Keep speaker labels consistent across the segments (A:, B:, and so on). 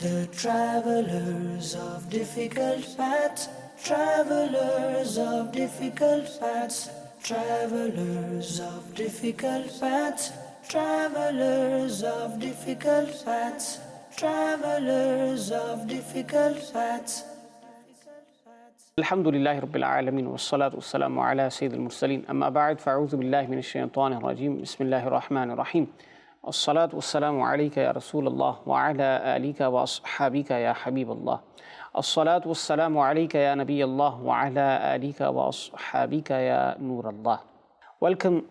A: The travelers of difficult paths, travelers of difficult paths, travelers of difficult paths, travelers of difficult paths, travelers of difficult paths.
B: الحمد لله رب العالمين والصلاة والسلام على سيد المرسلين أما بعد فأعوذ بالله من الشيطان الرجيم بسم الله الرحمن الرحيم الصلاة والسلام عليك يا رسول الله وعلى آلك وأصحابك يا حبيب الله الصلاة والسلام عليك يا نبي الله وعلى آلك وأصحابك يا نور الله. Welcome,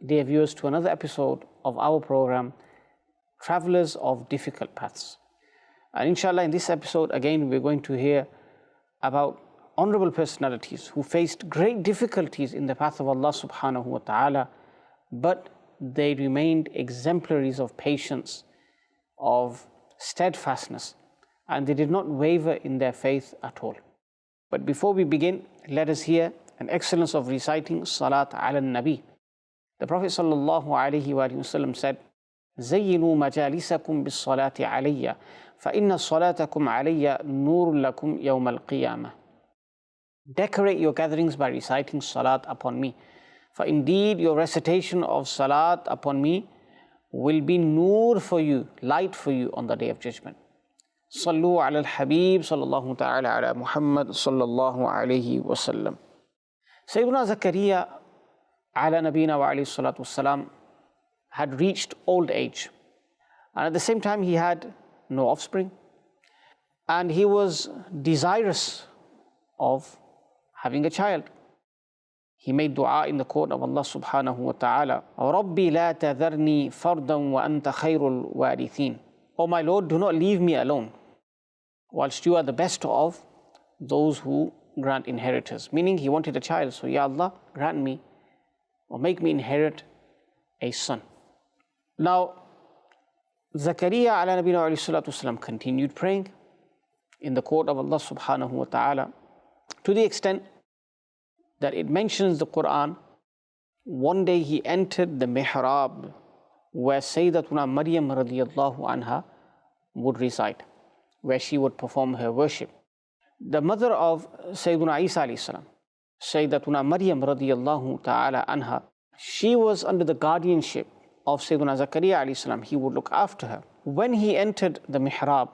B: dear viewers, to another episode of our program Travelers of Difficult Paths. And inshallah, in this episode again we're going to hear about honorable personalities who faced great difficulties in the path of Allah subhanahu wa ta'ala, but they remained exemplaries of patience, of steadfastness, and they did not waver in their faith at all. But before we begin, let us hear an excellence of reciting Salat ala Nabi. The Prophet sallallahu alayhi wa sallam said, زينوا مجالسكم بالصلاة علي فإن صلاتكم علي نور لكم يوم القيامة. Decorate your gatherings by reciting Salat upon me, for indeed your recitation of Salat upon me will be nur for you, light for you on the day of judgment. Sallu ala al-Habib sallallahu ta'ala ala Muhammad sallallahu alayhi wa sallam. Sayyiduna Zakaria ala nabina wa alayhi salatu wassalam had reached old age, and at the same time he had no offspring, and he was desirous of having a child. He made dua in the court of Allah subhanahu wa ta'ala, رَبِّ لَا تَذَرْنِي فَرْدًا وَأَنْتَ خَيْرُ الْوَارِثِينَ. Oh my Lord, do not leave me alone, whilst you are the best of those who grant inheritors. Meaning he wanted a child, so Ya Allah, grant me or make me inherit a son. Now, Zakaria ala nabina wa alayhi salatu wasalam continued praying in the court of Allah subhanahu wa ta'ala, to the extent that it mentions the Quran. One day he entered the mihrab where Sayyidatuna Maryam radiyallahu anha would reside, where she would perform her worship. The mother of Sayyiduna Isa alayhi salam, Sayyidatuna Maryam radiyallahu ta'ala anha, she was under the guardianship of Sayyiduna Zakaria alayhi salam. He would look after her. When he entered the mihrab,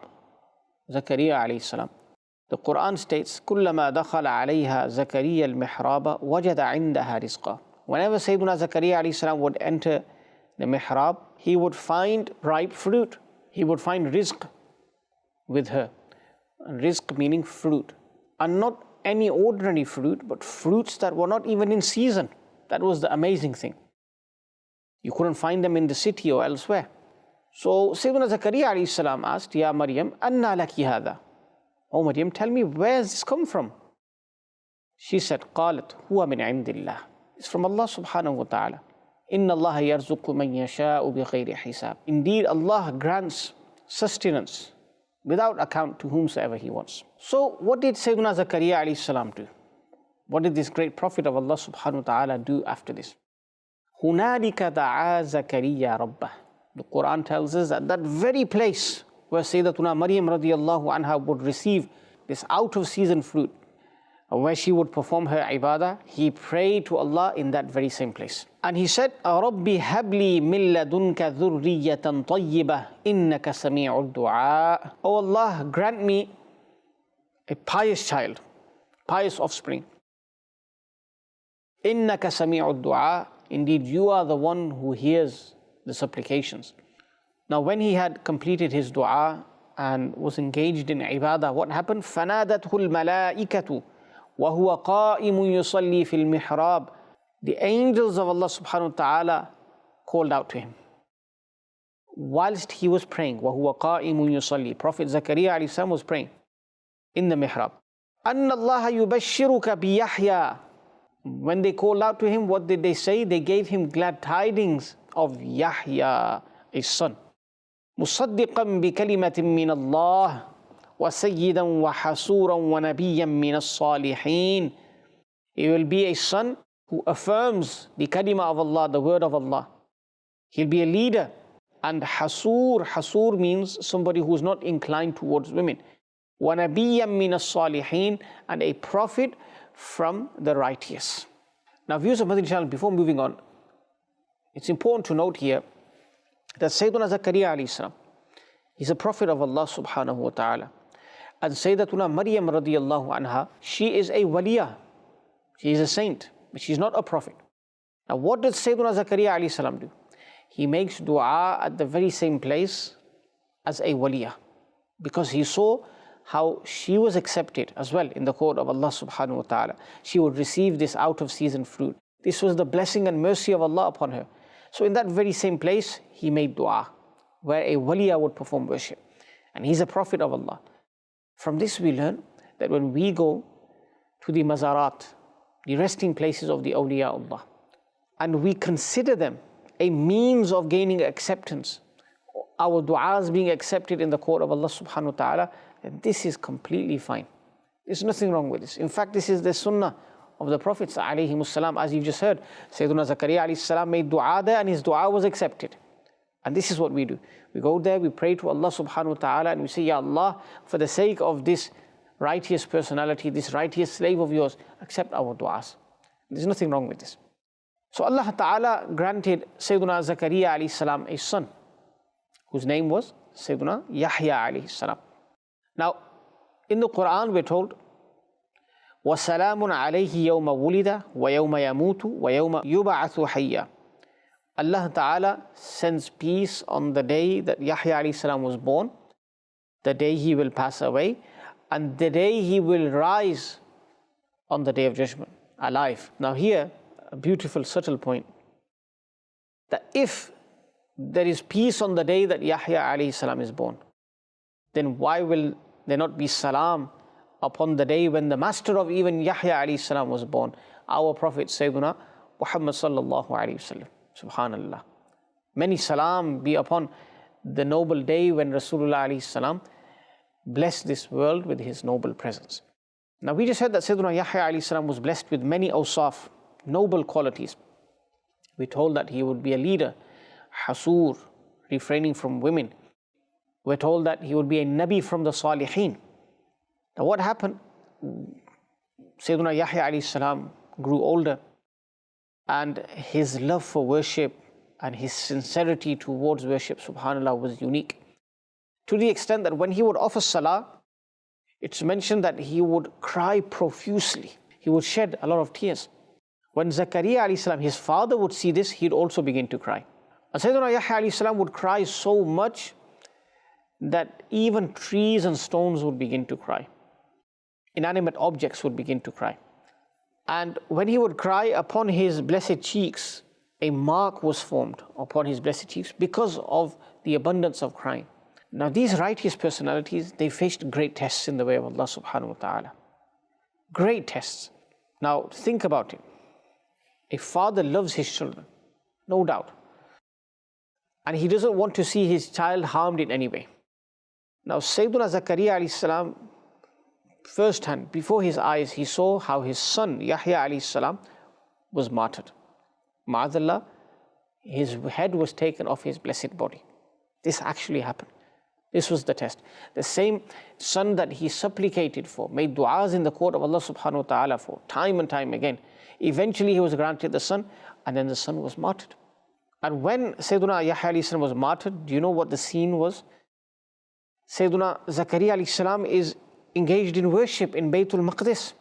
B: Zakaria alayhi salam, the Quran states, كُلَّمَا دَخَلَ عَلَيْهَا زَكَرِيَّ الْمِحْرَابَ وَجَدَ عِنْدَهَا رِزْقًا. Whenever Sayyiduna Zakaria alayhi salam would enter the mihrab, he would find ripe fruit. He would find rizq with her. And rizq meaning fruit. And not any ordinary fruit, but fruits that were not even in season. That was the amazing thing. You couldn't find them in the city or elsewhere. So Sayyiduna Zakaria alayhi salam asked, Ya Maryam, anna laki hadha? Oh Maryam, tell me, where has this come from? She said, قالت هو من عند الله. It's from Allah subhanahu wa ta'ala. إن الله يرزق من يشاء بغير حساب. Indeed, Allah grants sustenance without account to whomsoever He wants. So what did Sayyiduna Zakaria alayhi salam do? What did this great prophet of Allah subhanahu wa ta'ala do after this? هنالك دعا زكريا ربه. The Quran tells us that very place where Sayyidatuna Maryam radiyallahu anha would receive this out-of-season fruit, where she would perform her ibadah, he prayed to Allah in that very same place. And he said, رَبِّ هَبْ لِي مِن لَدُنْكَ ذُرِّيَّةً طَيِّبَةً إِنَّكَ سَمِيعُ الدُّعَاءِ. Oh Allah, grant me a pious child, pious offspring. إِنَّكَ سَمِيعُ الدُّعَاءِ. Indeed, you are the one who hears the supplications. Now, when he had completed his dua and was engaged in ibadah, what happened? فَنَادَتْهُ الْمَلَائِكَةُ وَهُوَ قَائِمٌ يُصَلِّي فِي الْمِحْرَابِ. The angels of Allah subhanahu wa ta'ala called out to him whilst he was praying. وَهُوَ قَائِمٌ يُصَلِّي. Prophet Zakaria alayhi salam was praying in the mihrab. أَنَّ اللَّهَ يُبَشِّرُكَ بِيَحْيَا. When they called out to him, what did they say? They gave him glad tidings of Yahya, a son. مصدقا بكلمة من الله وسيدا وحسورا ونبيا من الصالحين. He will be a son who affirms the kalima of Allah, the word of Allah. He'll be a leader And hasur means somebody who is not inclined towards women. وَنَبِيًّا مِّنَ الصَّالِحِينَ, and a prophet from the righteous. Now, viewers of Madani Channel, before moving on, it's important to note here that Sayyiduna Zakaria alayhi salam, he's a prophet of Allah subhanahu wa ta'ala. And Sayyidatuna Maryam radiyallahu anha, she is a waliyah. She is a saint, but she's not a prophet. Now, what does Sayyiduna Zakaria alayhi salam do? He makes dua at the very same place as a waliyah, because he saw how she was accepted as well in the court of Allah subhanahu wa ta'ala. She would receive this out of season fruit. This was the blessing and mercy of Allah upon her. So in that very same place, he made dua, where a waliyah would perform worship. And he's a prophet of Allah. From this we learn that when we go to the mazarat, the resting places of the awliya Allah, and we consider them a means of gaining acceptance, our du'as being accepted in the court of Allah subhanahu wa ta'ala, then this is completely fine. There's nothing wrong with this. In fact, this is the sunnah of the Prophets alayhimus salam. As you've just heard, Sayyiduna Zakaria alayhi salam made dua there and his dua was accepted. And this is what we do. We go there, we pray to Allah subhanahu wa ta'ala, and we say, Ya Allah, for the sake of this righteous personality, this righteous slave of yours, accept our du'as. There's nothing wrong with this. So Allah ta'ala granted Sayyiduna Zakaria alayhi salam a son, whose name was Sayyiduna Yahya alayhi salam. Now, in the Quran we're told, وَسَلَامٌ عَلَيْهِ يَوْمَ وُلِدَ وَيَوْمَ يَمُوتُ وَيَوْمَ يُبْعَثُ حَيًّا. Allah Ta'ala sends peace on the day that Yahya alayhi salam was born, the day he will pass away, and the day he will rise on the day of judgment, alive. Now here, a beautiful subtle point, that if there is peace on the day that Yahya alayhi salam is born, then why will there not be salam upon the day when the master of even Yahya alayhi salam was born, our Prophet Sayyiduna Muhammad sallallahu alayhi wasallam. Subhanallah. Many salam be upon the noble day when Rasulullah alayhi salam blessed this world with his noble presence. Now we just heard that Sayyiduna Yahya alayhi salam was blessed with many awsaf, noble qualities. We're told that he would be a leader, hasur, refraining from women. We're told that he would be a nabi from the salihin. Now what happened? Sayyiduna Yahya alayhi salam grew older, and his love for worship and his sincerity towards worship, subhanAllah, was unique. To the extent that when he would offer salah, it's mentioned that he would cry profusely. He would shed a lot of tears. When Zakaria alayhi salam, his father, would see this, he'd also begin to cry. And Sayyiduna Yahya alayhi salam would cry so much that even trees and stones would begin to cry. Inanimate objects would begin to cry. And when he would cry, upon his blessed cheeks, a mark was formed upon his blessed cheeks because of the abundance of crying. Now these righteous personalities, they faced great tests in the way of Allah subhanahu wa ta'ala. Great tests. Now think about it. A father loves his children, no doubt. And he doesn't want to see his child harmed in any way. Now Sayyiduna Zakaria alayhi salam, firsthand, before his eyes, he saw how his son Yahya alayhi salam was martyred. Ma'adallah, his head was taken off his blessed body. This actually happened. This was the test. The same son that he supplicated for, made du'as in the court of Allah subhanahu wa ta'ala for, time and time again. Eventually he was granted the son, and then the son was martyred. And when Sayyiduna Yahya alayhi salam was martyred, do you know what the scene was? Sayyiduna Zakaria alayhi salam is engaged in worship in Baytul Maqdis.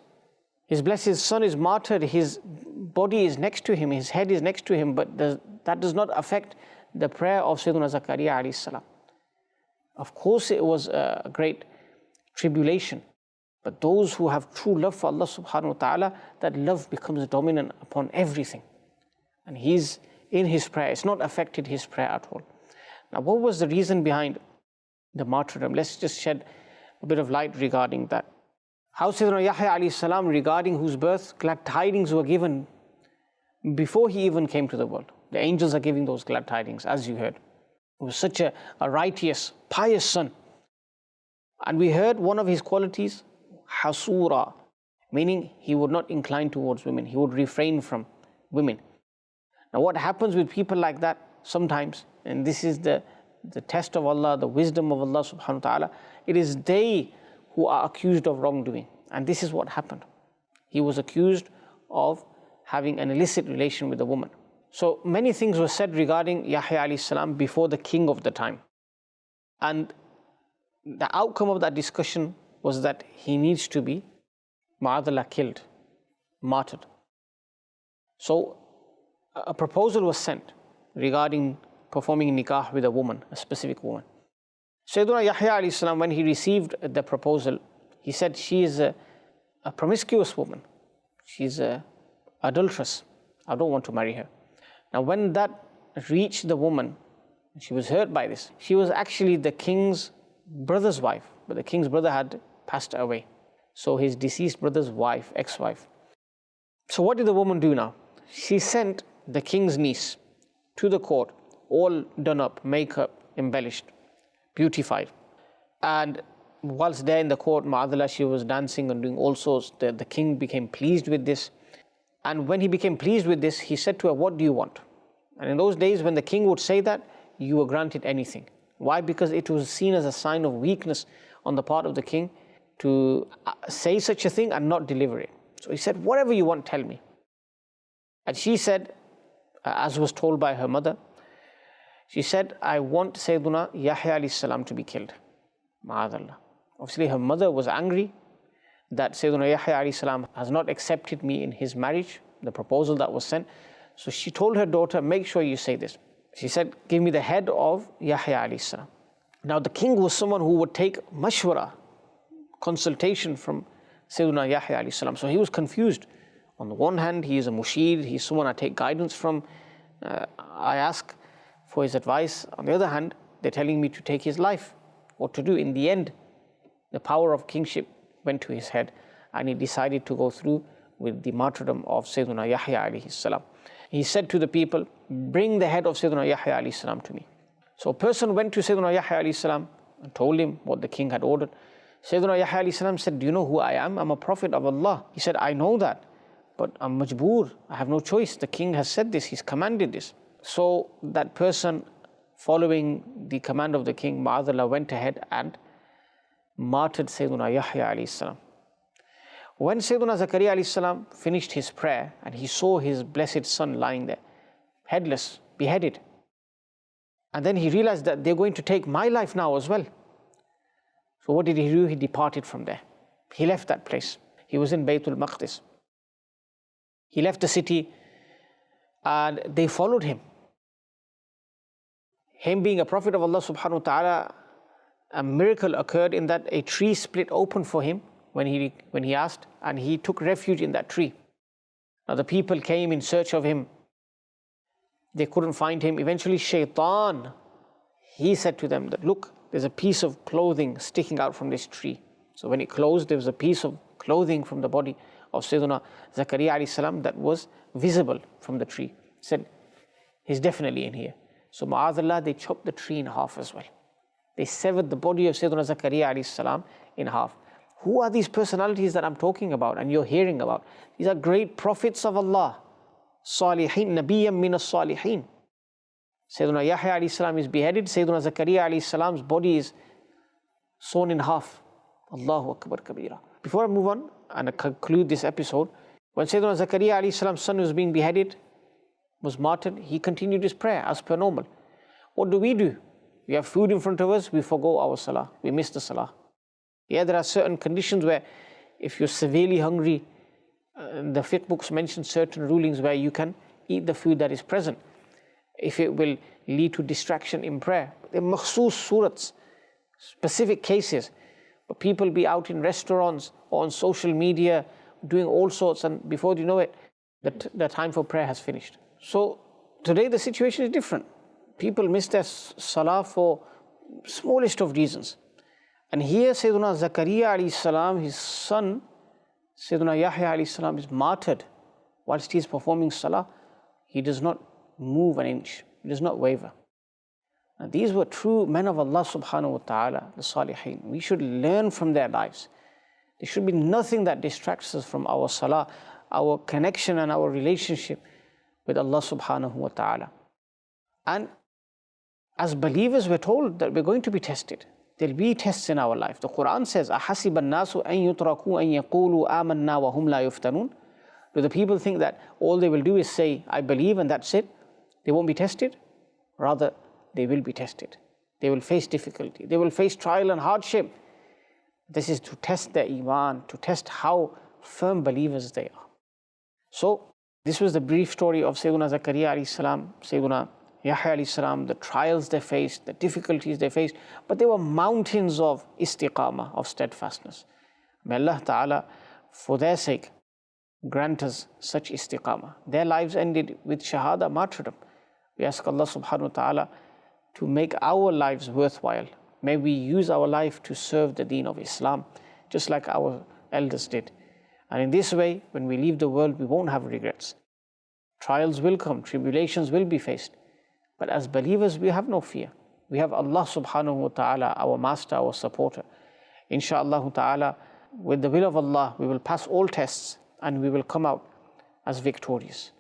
B: His blessed son is martyred, his body is next to him, his head is next to him, but that does not affect the prayer of Sayyiduna Zakaria alayhi salam. Of course it was a great tribulation, but those who have true love for Allah subhanahu wa ta'ala, that love becomes dominant upon everything. And he's in his prayer, it's not affected his prayer at all. Now what was the reason behind the martyrdom? Let's just shed a bit of light regarding that. How Sayyidina Yahya alayhi salam, regarding whose birth glad tidings were given before he even came to the world. The angels are giving those glad tidings, as you heard. He was such a righteous, pious son. And we heard one of his qualities, hasura, meaning he would not incline towards women. He would refrain from women. Now what happens with people like that? sometimes, and this is the test of Allah, the wisdom of Allah subhanahu wa ta'ala, it is they who are accused of wrongdoing. And this is what happened. He was accused of having an illicit relation with a woman. So many things were said regarding Yahya alayhi salam before the king of the time. And the outcome of that discussion was that he needs to be, ma'adallah, killed, martyred. So a proposal was sent regarding performing nikah with a woman, a specific woman. Sayyiduna Yahya alayhi salam, when he received the proposal, he said, she is a promiscuous woman. She's an adulteress. I don't want to marry her. Now when that reached the woman, she was hurt by this. She was actually the king's brother's wife, but the king's brother had passed away. So his deceased brother's wife, ex-wife. So what did the woman do now? She sent the king's niece to the court, all done up, makeup, embellished, beautified. And whilst there in the court, ma'adallah, she was dancing and doing all sorts. The king became pleased with this. And when he became pleased with this, he said to her, what do you want? And in those days, when the king would say that, you were granted anything. Why? Because it was seen as a sign of weakness on the part of the king to say such a thing and not deliver it. So he said, whatever you want, tell me. And she said, as was told by her mother, she said, I want Sayyiduna Yahya alayhi salam to be killed. Ma'adallah. Obviously, her mother was angry that Sayyiduna Yahya alayhi salam has not accepted me in his marriage, the proposal that was sent. So she told her daughter, make sure you say this. She said, give me the head of Yahya alayhi salam. Now the king was someone who would take mashwara, consultation from Sayyiduna Yahya alayhi salam. So he was confused. On the one hand, he is a mushid, he's someone I take guidance from. I ask for his advice. On the other hand, they're telling me to take his life. What to do? In the end, the power of kingship went to his head and he decided to go through with the martyrdom of Sayyiduna Yahya alayhi salam. He said to the people, bring the head of Sayyiduna Yahya alayhi salam to me. So a person went to Sayyiduna Yahya alayhi salam and told him what the king had ordered. Sayyiduna Yahya alayhi salam said, do you know who I am? I'm a prophet of Allah. He said, I know that, but I'm majboor. I have no choice. The king has said this. He's commanded this. So that person, following the command of the king, ma'adallah, went ahead and martyred Sayyiduna Yahya alayhi salam. When Sayyiduna Zakaria alayhi salam finished his prayer and he saw his blessed son lying there, headless, beheaded, and then he realized that they're going to take my life now as well. So what did he do? He departed from there. He left that place. He was in Baytul Maqdis. He left the city and they followed him. Him being a prophet of Allah subhanahu wa ta'ala, a miracle occurred in that a tree split open for him when he asked, and he took refuge in that tree. Now the people came in search of him. They couldn't find him. Eventually Shaitan, he said to them that, look, there's a piece of clothing sticking out from this tree. So when it closed, there was a piece of clothing from the body of Sayyiduna Zakaria alayhi salam that was visible from the tree. He said, he's definitely in here. So ma'adallah, they chopped the tree in half as well. They severed the body of Sayyiduna Zakaria alayhi salam in half. Who are these personalities that I'm talking about and you're hearing about? These are great prophets of Allah. Salihin, Nabiyyam min as-Salihin. Sayyiduna Yahya alayhi salam is beheaded. Sayyiduna Zakaria alayhi salam's body is sawn in half. Allahu Akbar Kabira. Before I move on and I conclude this episode, when Sayyiduna Zakaria alayhi salam's son was being beheaded, was martyred, he continued his prayer as per normal. What do? We have food in front of us, we forgo our salah, we miss the salah. Yeah, there are certain conditions where if you're severely hungry, the fiqh books mention certain rulings where you can eat the food that is present, if it will lead to distraction in prayer. They're makhsoos surats, specific cases. But people be out in restaurants or on social media doing all sorts, and before you know it, the time for prayer has finished. So today the situation is different. People miss their salah for smallest of reasons. And here Sayyiduna Zakaria alayhi salam, his son, Sayyiduna Yahya alayhi salam, is martyred whilst he is performing salah. He does not move an inch. He does not waver. Now, these were true men of Allah subhanahu wa ta'ala, the Salihin. We should learn from their lives. There should be nothing that distracts us from our salah, our connection and our relationship with Allah subhanahu wa ta'ala. And as believers, we're told that we're going to be tested. There'll be tests in our life. The Quran says, أَحَسِبَ النَّاسُ أَن يُتْرَكُوا أَن يَقُولُوا آمَنَّا وَهُمْ لَا يُفْتَنُونَ. Do the people think that all they will do is say, I believe, and that's it? They won't be tested? Rather, they will be tested. They will face difficulty. They will face trial and hardship. This is to test their iman, to test how firm believers they are. So, this was the brief story of Sayyidina Zakaria alayhi salam, Sayyidina Yahya alayhi salam, the trials they faced, the difficulties they faced, but they were mountains of istiqamah, of steadfastness. May Allah Ta'ala, for their sake, grant us such istiqamah. Their lives ended with shahada, martyrdom. We ask Allah subhanahu wa ta'ala to make our lives worthwhile. May we use our life to serve the deen of Islam, just like our elders did. And in this way, when we leave the world, we won't have regrets. Trials will come, tribulations will be faced. But as believers, we have no fear. We have Allah subhanahu wa ta'ala, our master, our supporter. Insha'Allah ta'ala, with the will of Allah, we will pass all tests and we will come out as victorious.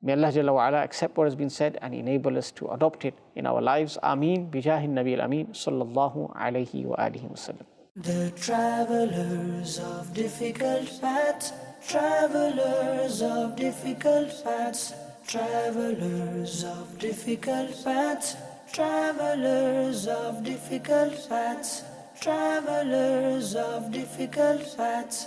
B: May Allah Jalla wa Ala accept what has been said and enable us to adopt it in our lives. Ameen. Bijahin Nabi al-Ameen. Sallallahu alayhi wa alihi wa sallam.
A: The travelers of difficult paths, travelers of difficult paths, travelers of difficult paths, travelers of difficult paths, travelers of difficult paths.